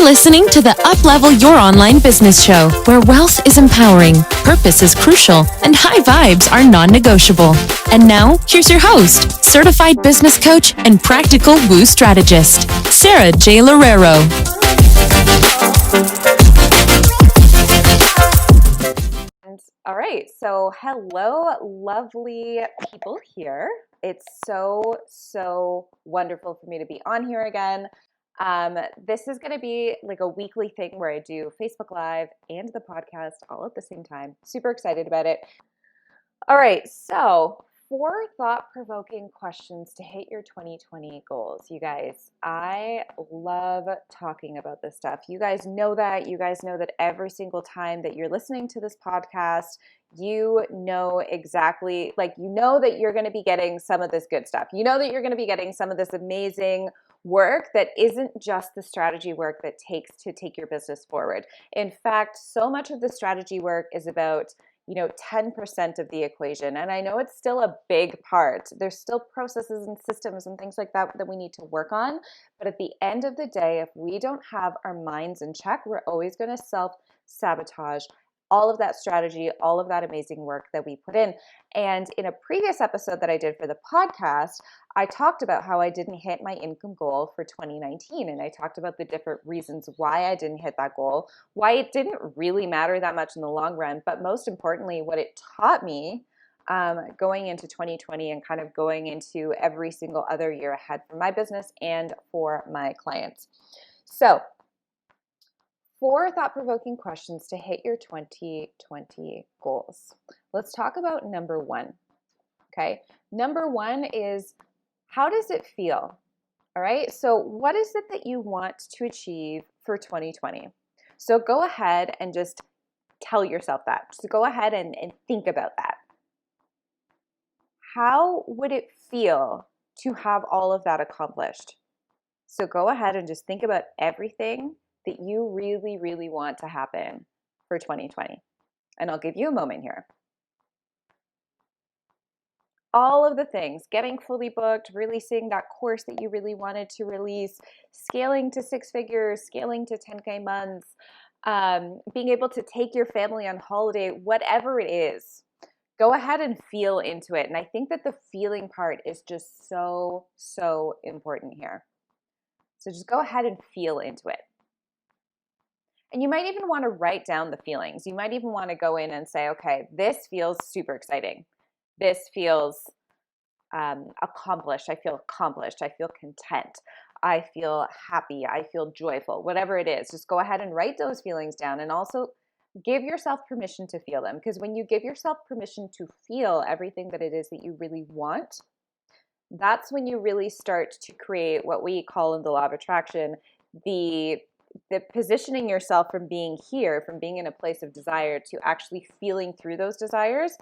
listening to the Uplevel Your Online Business Show, where wealth is empowering, purpose is crucial, and high vibes are non-negotiable. And now, here's your host, certified business coach and practical woo strategist, Sarah J. Loureiro. All right, so hello, lovely people here. It's so wonderful for me to be on here again. This is going to be like a weekly thing where I do Facebook Live and the podcast all at the same time. Super excited about it. All right, so 4 thought-provoking questions to hit your 2020 goals. You guys, I love talking about this stuff. You guys know that. You guys know that every single time that you're listening to this podcast, you know exactly, you know that you're going to be getting some of this good stuff. You know that you're going to be getting some of this amazing work that isn't just the strategy work that takes to take your business forward. In fact, so much of the strategy work is about 10% of the equation. And I know it's still a big part. There's still processes and systems and things like that that we need to work on. But at the end of the day, if we don't have our minds in check, we're always going to self-sabotage all of that strategy, all of that amazing work that we put in. And in a previous episode that I did for the podcast, I talked about how I didn't hit my income goal for 2019. And I talked about the different reasons why I didn't hit that goal, why it didn't really matter that much in the long run, but most importantly, what it taught me going into 2020 and kind of going into every single other year ahead for my business and for my clients. So 4 thought-provoking questions to hit your 2020 goals. Let's talk about number 1. Okay. Number 1 is, how does it feel? All right. So what is it that you want to achieve for 2020? So go ahead and just tell yourself that. So go ahead and think about that. How would it feel to have all of that accomplished? So go ahead and just think about everything that you really want to happen for 2020. And I'll give you a moment here. All of the things, getting fully booked, releasing that course that you really wanted to release, scaling to 6 figures, scaling to 10K months, being able to take your family on holiday, whatever it is, go ahead and feel into it. And I think that the feeling part is just so important here. So just go ahead and feel into it. And you might even want to write down the feelings. You might even want to go in and say, okay, this feels super exciting. This feels accomplished. I feel accomplished. I feel content. I feel happy. I feel joyful. Whatever it is, just go ahead and write those feelings down, and also give yourself permission to feel them. Because when you give yourself permission to feel everything that it is that you really want, that's when you really start to create what we call in the law of attraction, the positioning yourself from being here, from being in a place of desire, to actually feeling through those desires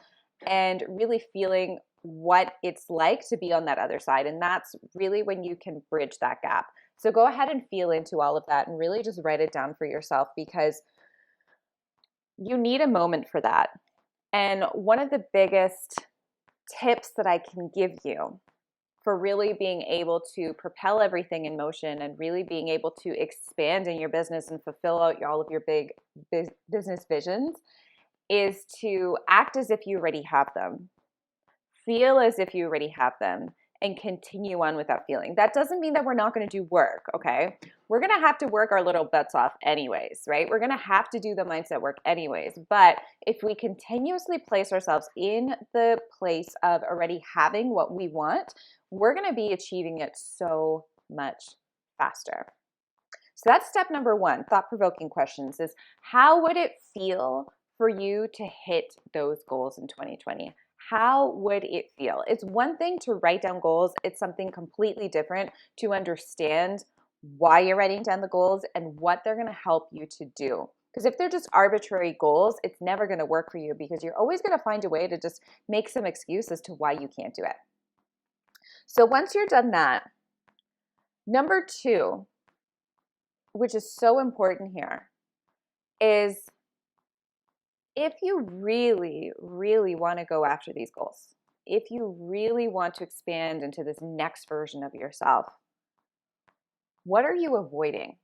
and really feeling what it's like to be on that other side. And that's really when you can bridge that gap. So go ahead and feel into all of that and really just write it down for yourself, because you need a moment for that. And one of the biggest tips that I can give you for really being able to propel everything in motion and really being able to expand in your business and fulfill out all of your big business visions is to act as if you already have them. Feel as if you already have them and continue on with that feeling. That doesn't mean that we're not going to do work, okay? We're going to have to work our little butts off anyways, right? We're going to have to do the mindset work anyways. But if we continuously place ourselves in the place of already having what we want, we're going to be achieving it so much faster. So that's step number 1, thought-provoking questions, is how would it feel for you to hit those goals in 2020? How would it feel? It's one thing to write down goals. It's something completely different to understand why you're writing down the goals and what they're going to help you to do. Because if they're just arbitrary goals, it's never going to work for you, because you're always going to find a way to just make some excuse as to why you can't do it. So once you're done that, number 2, which is so important here, is if you really want to go after these goals, if you really want to expand into this next version of yourself, what are you avoiding?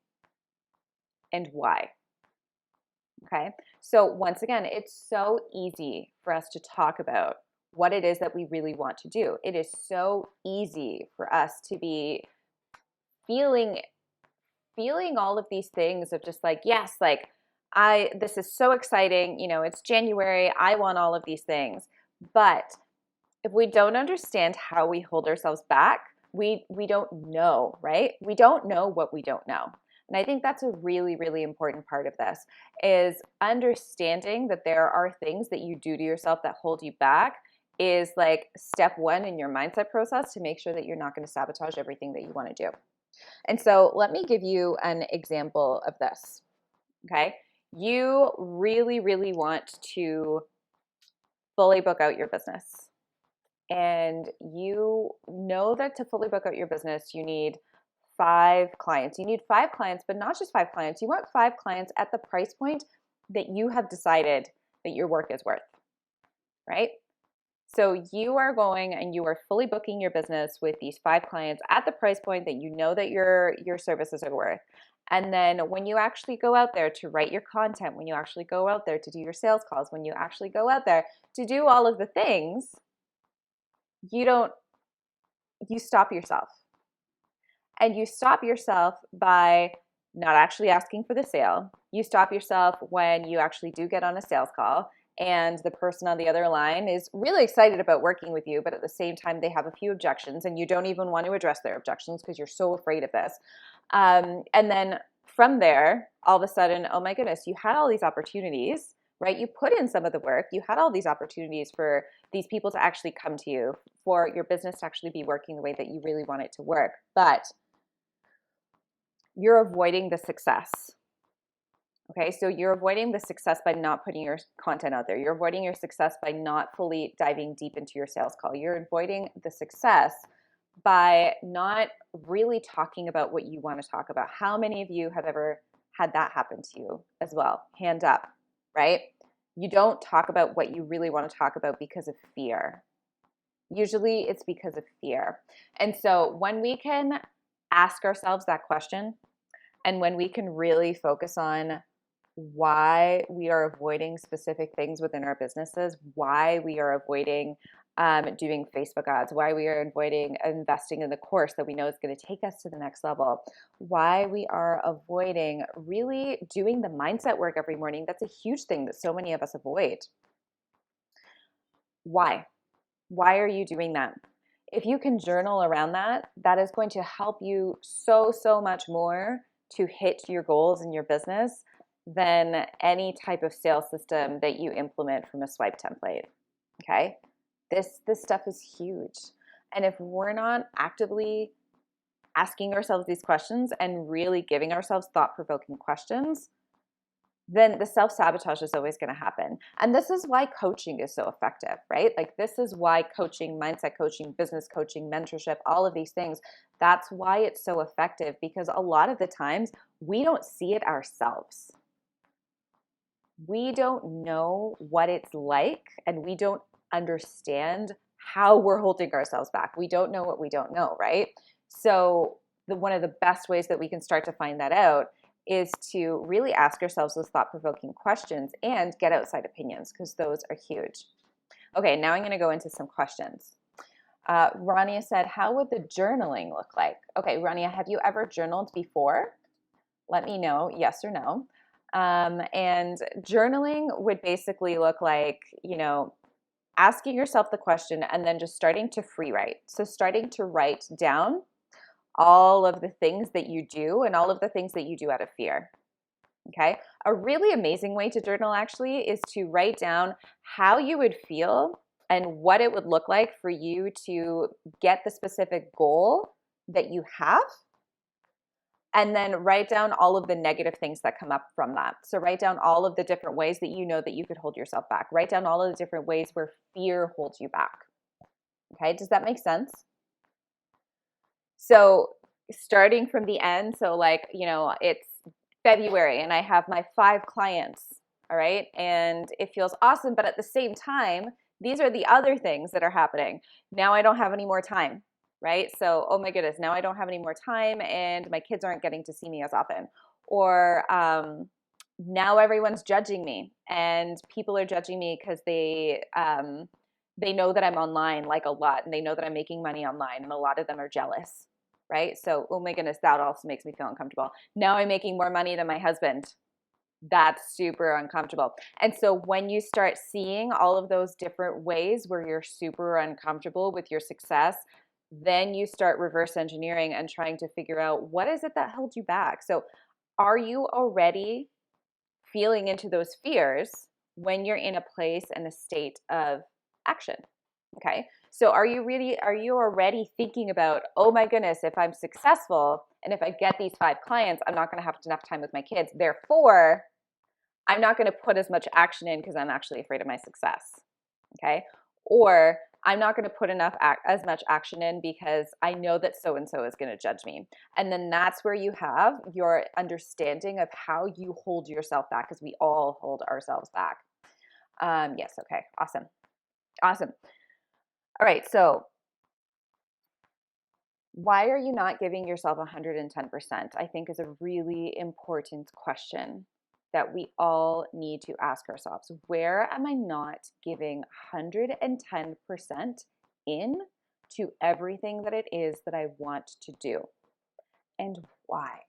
and why. Okay. So once again, it's so easy for us to talk about what it is that we really want to do. It is so easy for us to be feeling all of these things of just like, yes, like this is so exciting, it's January, I want all of these things. But if we don't understand how we hold ourselves back, we don't know, right? We don't know what we don't know. And I think that's a really, really important part of this is understanding that there are things that you do to yourself that hold you back is like step one in your mindset process to make sure that you're not going to sabotage everything that you want to do. And so let me give you an example of this. Okay. You really, really want to fully book out your business. And you know that to fully book out your business, you need 5 clients. You need 5 clients, but not just 5 clients. You want 5 clients at the price point that you have decided that your work is worth, right? So you are going and you are fully booking your business with these 5 clients at the price point that you know that your services are worth. And then when you actually go out there to write your content, when you actually go out there to do your sales calls, when you actually go out there to do all of the things, you stop yourself. And you stop yourself by not actually asking for the sale. You stop yourself when you actually do get on a sales call and the person on the other line is really excited about working with you, but at the same time, they have a few objections and you don't even want to address their objections because you're so afraid of this. And then from there, all of a sudden, oh my goodness, you had all these opportunities, right? You put in some of the work. You had all these opportunities for these people to actually come to you, for your business to actually be working the way that you really want it to work. But you're avoiding the success. Okay, so you're avoiding the success by not putting your content out there. You're avoiding your success by not fully diving deep into your sales call. You're avoiding the success by not really talking about what you want to talk about. How many of you have ever had that happen to you as well? Hand up, right? You don't talk about what you really want to talk about because of fear. Usually it's because of fear. And so when we can ask ourselves that question, and when we can really focus on why we are avoiding specific things within our businesses, why we are avoiding doing Facebook ads, why we are avoiding investing in the course that we know is going to take us to the next level, why we are avoiding really doing the mindset work every morning. That's a huge thing that so many of us avoid. Why? Why are you doing that? If you can journal around that, that is going to help you so much more to hit your goals in your business than any type of sales system that you implement from a swipe template. Okay? This stuff is huge. And if we're not actively asking ourselves these questions and really giving ourselves thought-provoking questions, then the self-sabotage is always going to happen. And this is why coaching is so effective, right? Like this is why coaching, mindset coaching, business coaching, mentorship, all of these things, that's why it's so effective, because a lot of the times we don't see it ourselves. We don't know what it's like, and we don't understand how we're holding ourselves back. We don't know what we don't know, right? So one of the best ways that we can start to find that out is to really ask ourselves those thought-provoking questions and get outside opinions, because those are huge. Okay, now I'm going to go into some questions. Rania said, how would the journaling look like? Okay, Rania, have you ever journaled before? Let me know, yes or no. And journaling would basically look like, asking yourself the question and then just starting to free write. So starting to write down all of the things that you do and all of the things that you do out of fear. Okay. A really amazing way to journal actually is to write down how you would feel and what it would look like for you to get the specific goal that you have. And then write down all of the negative things that come up from that. So write down all of the different ways that you know that you could hold yourself back. Write down all of the different ways where fear holds you back. Okay, does that make sense? So starting from the end, so like, it's February and I have my 5 clients, all right? And it feels awesome, but at the same time, these are the other things that are happening. Now I don't have any more time. Right? So, oh my goodness, now I don't have any more time and my kids aren't getting to see me as often. Or now everyone's judging me, and people are judging me because they know that I'm online like a lot, and they know that I'm making money online, and a lot of them are jealous, right? So, oh my goodness, that also makes me feel uncomfortable. Now I'm making more money than my husband. That's super uncomfortable. And so when you start seeing all of those different ways where you're super uncomfortable with your success, then you start reverse engineering and trying to figure out what is it that held you back. So are you already feeling into those fears when you're in a place and a state of action? Okay. So are you already thinking about, oh my goodness, if I'm successful and if I get these 5 clients, I'm not going to have enough time with my kids. Therefore, I'm not going to put as much action in because I'm actually afraid of my success. Okay. Or I'm not going to put as much action in because I know that so-and-so is going to judge me. And then that's where you have your understanding of how you hold yourself back, because we all hold ourselves back. Yes. Okay. Awesome. Awesome. All right. So why are you not giving yourself 110%? I think is a really important question that we all need to ask ourselves. Where am I not giving 110% in to everything that it is that I want to do? And why?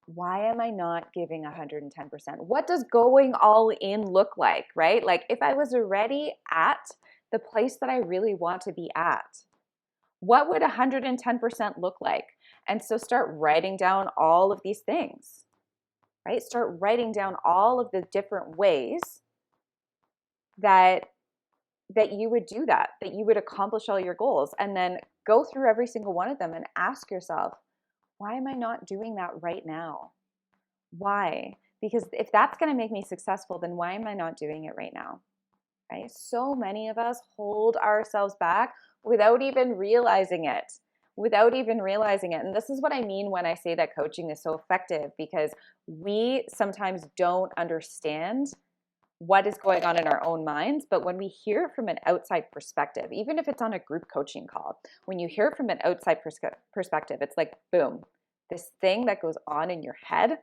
Why am I not giving 110%? What does going all in look like, right? Like if I was already at the place that I really want to be at, what would 110% look like? And so start writing down all of these things, right? Start writing down all of the different ways that you would do that you would accomplish all your goals, and then go through every single one of them and ask yourself, why am I not doing that right now? Why? Because if that's going to make me successful, then why am I not doing it right now? Right? So many of us hold ourselves back without even realizing it. And this is what I mean when I say that coaching is so effective, because we sometimes don't understand what is going on in our own minds. But when we hear it from an outside perspective, even if it's on a group coaching call, when you hear it from an outside perspective, it's like, boom, this thing that goes on in your head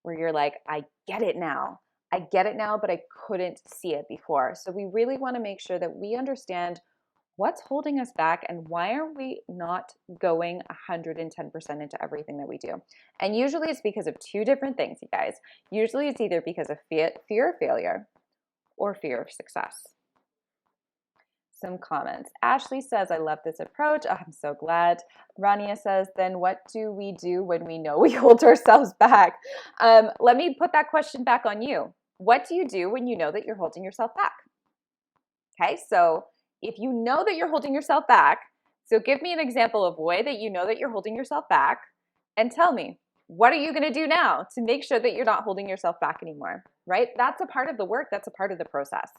where you're like, I get it now, but I couldn't see it before. So we really want to make sure that we understand what's holding us back and why are we not going 110% into everything that we do. And usually it's because of 2 different things, you guys. Usually it's either because of fear of failure or fear of success. Some comments. Ashley says, I love this approach. Oh, I'm so glad. Rania says, then what do we do when we know we hold ourselves back? Let me put that question back on you. What do you do when you know that you're holding yourself back? Okay, so if you know that you're holding yourself back, so give me an example of a way that you know that you're holding yourself back, and tell me, what are you going to do now to make sure that you're not holding yourself back anymore, right? That's a part of the work. That's a part of the process,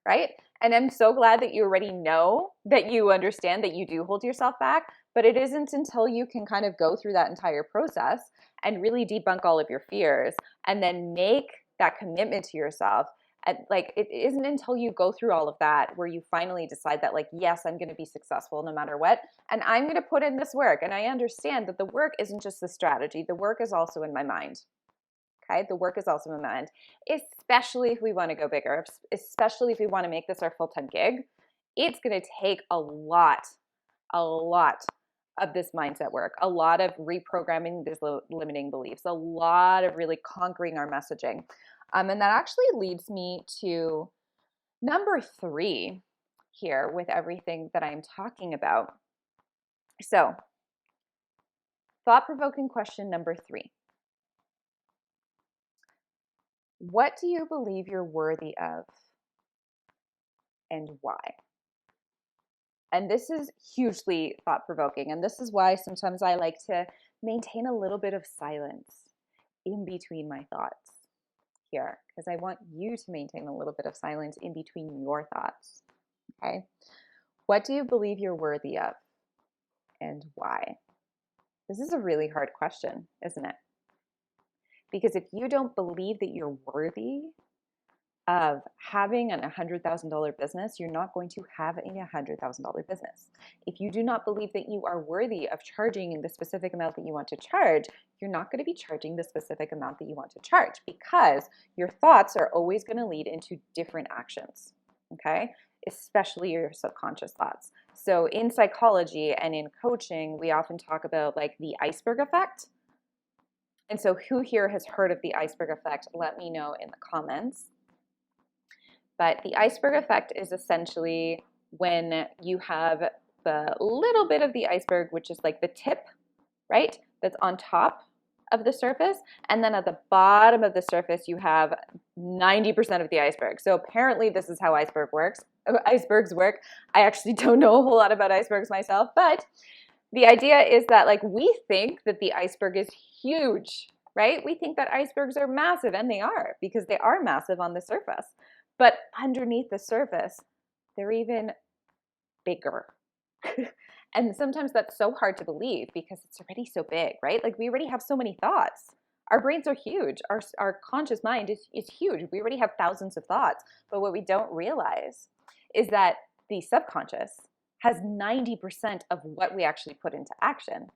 right? And I'm so glad that you already know, that you understand that you do hold yourself back, but it isn't until you can kind of go through that entire process and really debunk all of your fears and then make that commitment to yourself. And like, it isn't until you go through all of that where you finally decide that, like, yes, I'm going to be successful no matter what. And I'm going to put in this work. And I understand that the work isn't just the strategy. The work is also in my mind. Okay. The work is also in my mind, especially if we want to go bigger, especially if we want to make this our full-time gig. It's going to take a lot of this mindset work, a lot of reprogramming these limiting beliefs, a lot of really conquering our messaging. And that actually leads me to number 3 here with everything that I'm talking about. So, thought-provoking question number 3. What do you believe you're worthy of, and why? And this is hugely thought-provoking, and this is why sometimes I like to maintain a little bit of silence in between my thoughts here, because I want you to maintain a little bit of silence in between your thoughts. Okay? What do you believe you're worthy of, and why? This is a really hard question, isn't it? Because if you don't believe that you're worthy of having a $100,000 business, you're not going to have a $100,000 business. If you do not believe that you are worthy of charging the specific amount that you want to charge, you're not going to be charging the specific amount that you want to charge, because your thoughts are always going to lead into different actions, okay? Especially your subconscious thoughts. So in psychology and in coaching, we often talk about like the iceberg effect. And so who here has heard of the iceberg effect? Let me know in the comments. But the iceberg effect is essentially when you have the little bit of the iceberg, which is like the tip, right? That's on top of the surface. And then at the bottom of the surface, you have 90% of the iceberg. So apparently this is how icebergs work. I actually don't know a whole lot about icebergs myself, but the idea is that like we think that the iceberg is huge, right? We think that icebergs are massive, and they are, because they are massive on the surface. But underneath the surface, they're even bigger. And sometimes that's so hard to believe because it's already so big, right? Like we already have so many thoughts. Our brains are huge. Our conscious mind is huge. We already have thousands of thoughts. But what we don't realize is that the subconscious has 90% of what we actually put into action.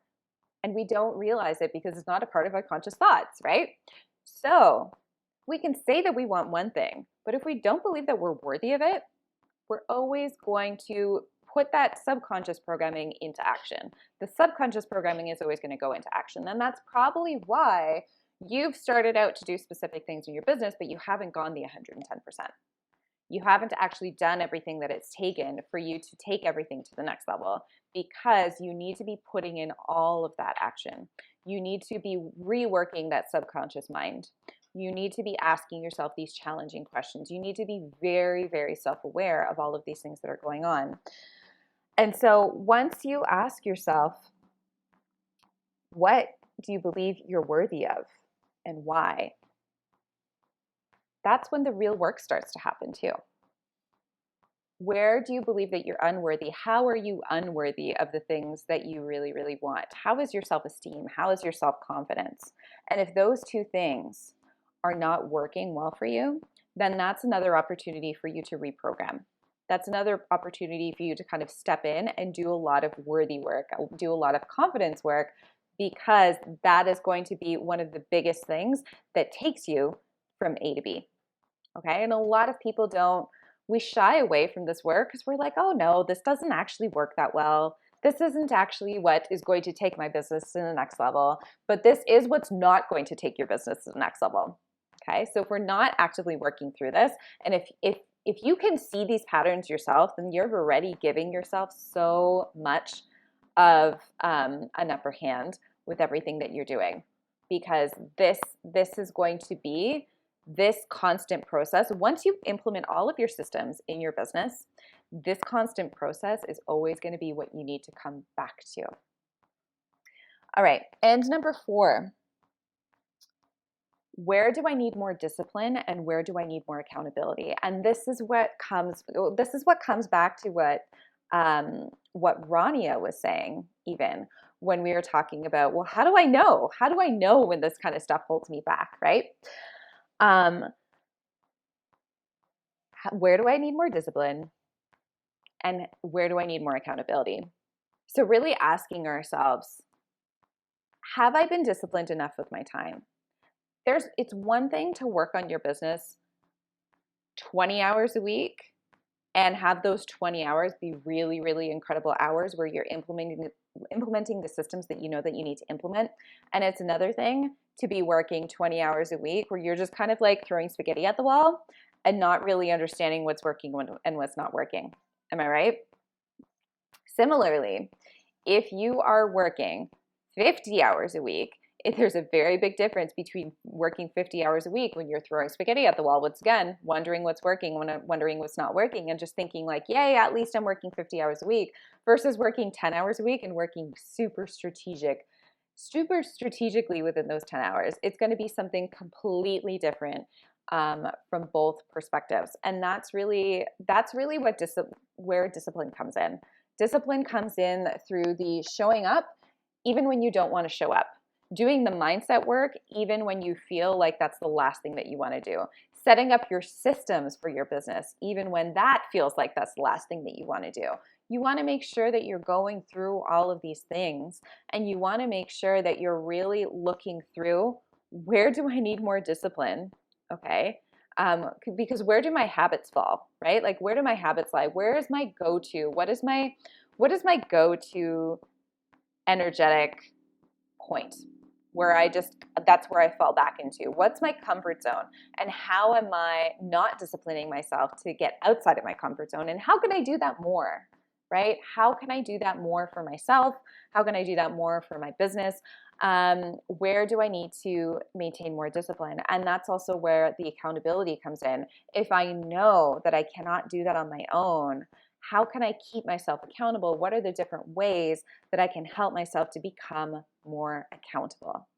And we don't realize it because it's not a part of our conscious thoughts, right? So we can say that we want one thing, but if we don't believe that we're worthy of it, we're always going to put that subconscious programming into action. The subconscious programming is always going to go into action. And that's probably why you've started out to do specific things in your business, but you haven't gone the 110%. You haven't actually done everything that it's taken for you to take everything to the next level, because you need to be putting in all of that action. You need to be reworking that subconscious mind. You need to be asking yourself these challenging questions. You need to be very, very self-aware of all of these things that are going on. And so once you ask yourself, what do you believe you're worthy of and why? That's when the real work starts to happen too. Where do you believe that you're unworthy? How are you unworthy of the things that you really, really want? How is your self-esteem? How is your self-confidence? And if those two things are not working well for you, then that's another opportunity for you to reprogram. That's another opportunity for you to kind of step in and do a lot of worthy work, do a lot of confidence work, because that is going to be one of the biggest things that takes you from A to B. Okay, and a lot of people we shy away from this work because we're like, oh no, this doesn't actually work that well. This isn't actually what is going to take my business to the next level, but this is what's not going to take your business to the next level. Okay, so if we're not actively working through this, and if you can see these patterns yourself, then you're already giving yourself so much of an upper hand with everything that you're doing, because this is going to be this constant process. Once you implement all of your systems in your business, this constant process is always going to be what you need to come back to. All right, and number 4, where do I need more discipline and where do I need more accountability? And this is what comes back to what Rania was saying, even when we were talking about, well, how do I know? How do I know when this kind of stuff holds me back, right? Where do I need more discipline and where do I need more accountability? So really asking ourselves, have I been disciplined enough with my time? It's one thing to work on your business 20 hours a week and have those 20 hours be really, really incredible hours where you're implementing the systems that you know that you need to implement. And it's another thing to be working 20 hours a week where you're just kind of like throwing spaghetti at the wall and not really understanding what's working and what's not working. Am I right? Similarly, if you are working 50 hours a week, there's a very big difference between working 50 hours a week when you're throwing spaghetti at the wall, once again, wondering what's working, wondering what's not working, and just thinking like, yay, at least I'm working 50 hours a week, versus working 10 hours a week and working super strategically within those 10 hours. It's going to be something completely different from both perspectives. And that's really where discipline comes in. Discipline comes in through the showing up even when you don't want to show up. Doing the mindset work even when you feel like that's the last thing that you want to do. setting up your systems for your business, even when that feels like that's the last thing that you want to do. You want to make sure that you're going through all of these things, and you want to make sure that you're really looking through, where do I need more discipline? Okay. Because where do my habits fall, right? Like, where do my habits lie? Where is my go-to? What is my go-to energetic point where that's where I fall back into? What's my comfort zone? And how am I not disciplining myself to get outside of my comfort zone? And how can I do that more, right? How can I do that more for myself? How can I do that more for my business? Where do I need to maintain more discipline? And that's also where the accountability comes in. If I know that I cannot do that on my own, how can I keep myself accountable? What are the different ways that I can help myself to become more accountable?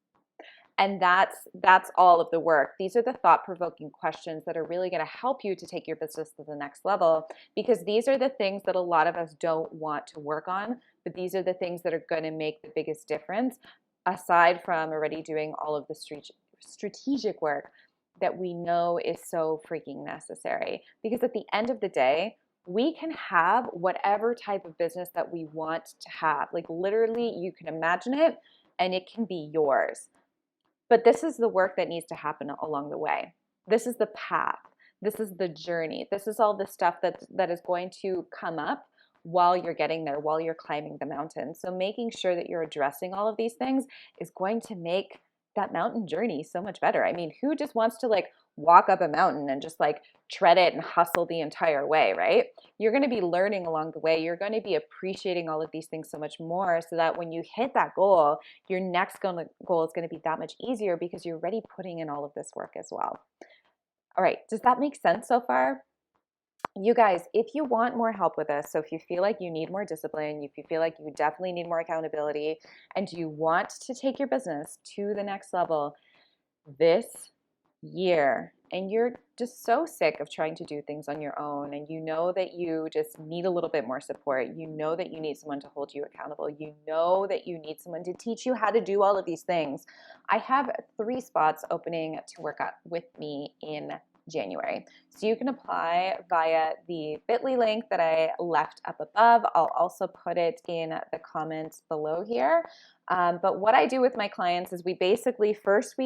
And that's all of the work. These are the thought-provoking questions that are really going to help you to take your business to the next level, because these are the things that a lot of us don't want to work on, but these are the things that are going to make the biggest difference, aside from already doing all of the strategic work that we know is so freaking necessary. Because at the end of the day, we can have whatever type of business that we want to have. Like, literally, you can imagine it and it can be yours. But this is the work that needs to happen along the way. This is the path. This is the journey. This is all the stuff that is going to come up while you're getting there, while you're climbing the mountain. So making sure that you're addressing all of these things is going to make that mountain journey so much better. I mean, who just wants to like walk up a mountain and just like tread it and hustle the entire way, right? You're going to be learning along the way. You're going to be appreciating all of these things so much more, so that when you hit that goal, your next goal is going to be that much easier, because you're already putting in all of this work as well. All right, does that make sense so far? You guys, if you want more help with this, so if you feel like you need more discipline, if you feel like you definitely need more accountability, and you want to take your business to the next level this year, and you're just so sick of trying to do things on your own, and you know that you just need a little bit more support, you know that you need someone to hold you accountable, you know that you need someone to teach you how to do all of these things, I have 3 spots opening to work out with me in January. So you can apply via the bit.ly link that I left up above. I'll also put it in the comments below here. But what I do with my clients is we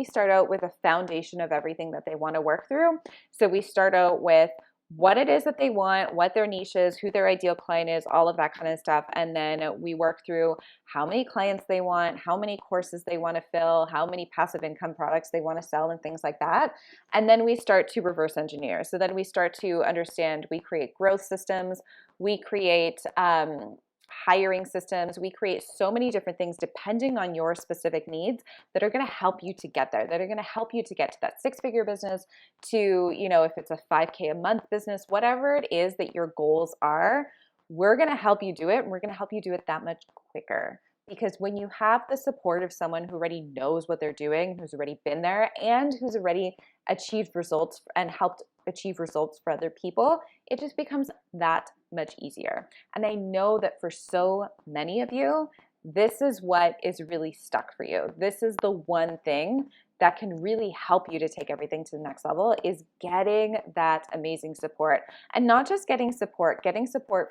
start out with a foundation of everything that they want to work through. So we start out with what it is that they want, what their niche is, who their ideal client is, all of that kind of stuff. And then we work through how many clients they want, how many courses they want to fill, how many passive income products they want to sell, and things like that. And then we start to reverse engineer. So then we start to understand, we create growth systems, we create hiring systems, we create so many different things depending on your specific needs that are going to help you to get there, that are going to help you to get to that 6-figure business, to, if it's a 5K a month business, whatever it is that your goals are, we're going to help you do it, and we're going to help you do it that much quicker. Because when you have the support of someone who already knows what they're doing, who's already been there, and who's already achieved results and helped achieve results for other people, it just becomes that much easier. And I know that for so many of you, this is what is really stuck for you. This is the one thing that can really help you to take everything to the next level, is getting that amazing support. And not just getting support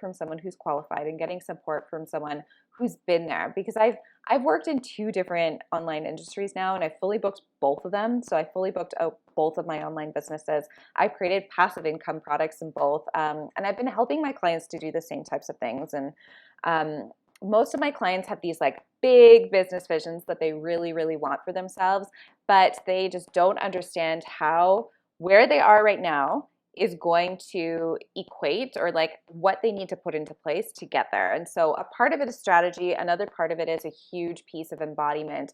from someone who's qualified, and getting support from someone who's been there. Because I've worked in 2 different online industries now, and I've fully booked both of them. So I fully booked out both of my online businesses. I've created passive income products in both. And I've been helping my clients to do the same types of things. And most of my clients have these like big business visions that they really, really want for themselves, but they just don't understand how where they are right now is going to equate, or like what they need to put into place to get there. And so a part of it is strategy. Another part of it is a huge piece of embodiment,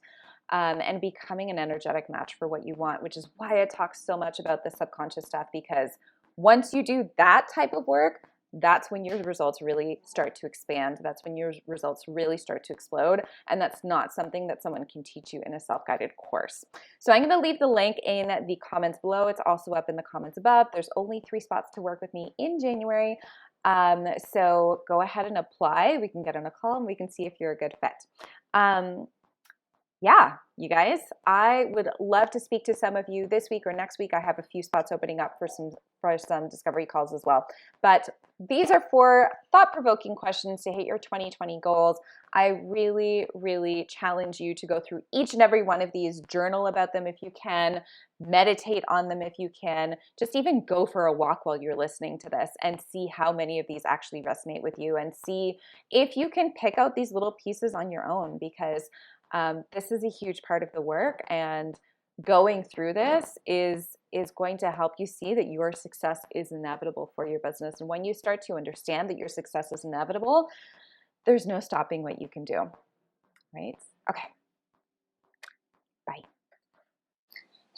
and becoming an energetic match for what you want, which is why I talk so much about the subconscious stuff, because once you do that type of work, that's when your results really start to expand. That's when your results really start to explode. And that's not something that someone can teach you in a self-guided course. So I'm going to leave the link in the comments below. It's also up in the comments above. There's only 3 spots to work with me in January. So go ahead and apply. We can get on a call and we can see if you're a good fit. yeah, you guys, I would love to speak to some of you this week or next week. I have a few spots opening up for some discovery calls as well. But these are 4 thought-provoking questions to hit your 2020 goals. I really, really challenge you to go through each and every one of these, journal about them if you can, meditate on them if you can, just even go for a walk while you're listening to this and see how many of these actually resonate with you, and see if you can pick out these little pieces on your own, because this is a huge part of the work, and going through this is going to help you see that your success is inevitable for your business. And when you start to understand that your success is inevitable, there's no stopping what you can do, right? Okay. Bye.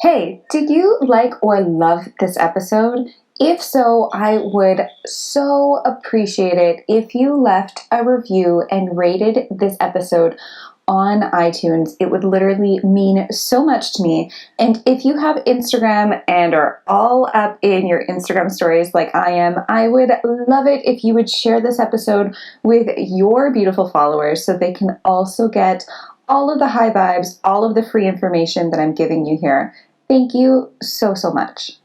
Hey, did you like or love this episode? If so, I would so appreciate it if you left a review and rated this episode on iTunes. It would literally mean so much to me. And if you have Instagram and are all up in your Instagram stories like I am, I would love it if you would share this episode with your beautiful followers so they can also get all of the high vibes, all of the free information that I'm giving you here. Thank you so, so much.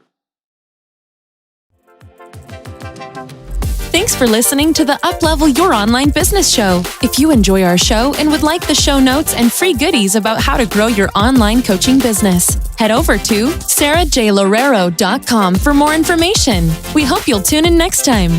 Thanks for listening to the Uplevel Your Online Business Show. If you enjoy our show and would like the show notes and free goodies about how to grow your online coaching business, head over to sarahjlorero.com for more information. We hope you'll tune in next time.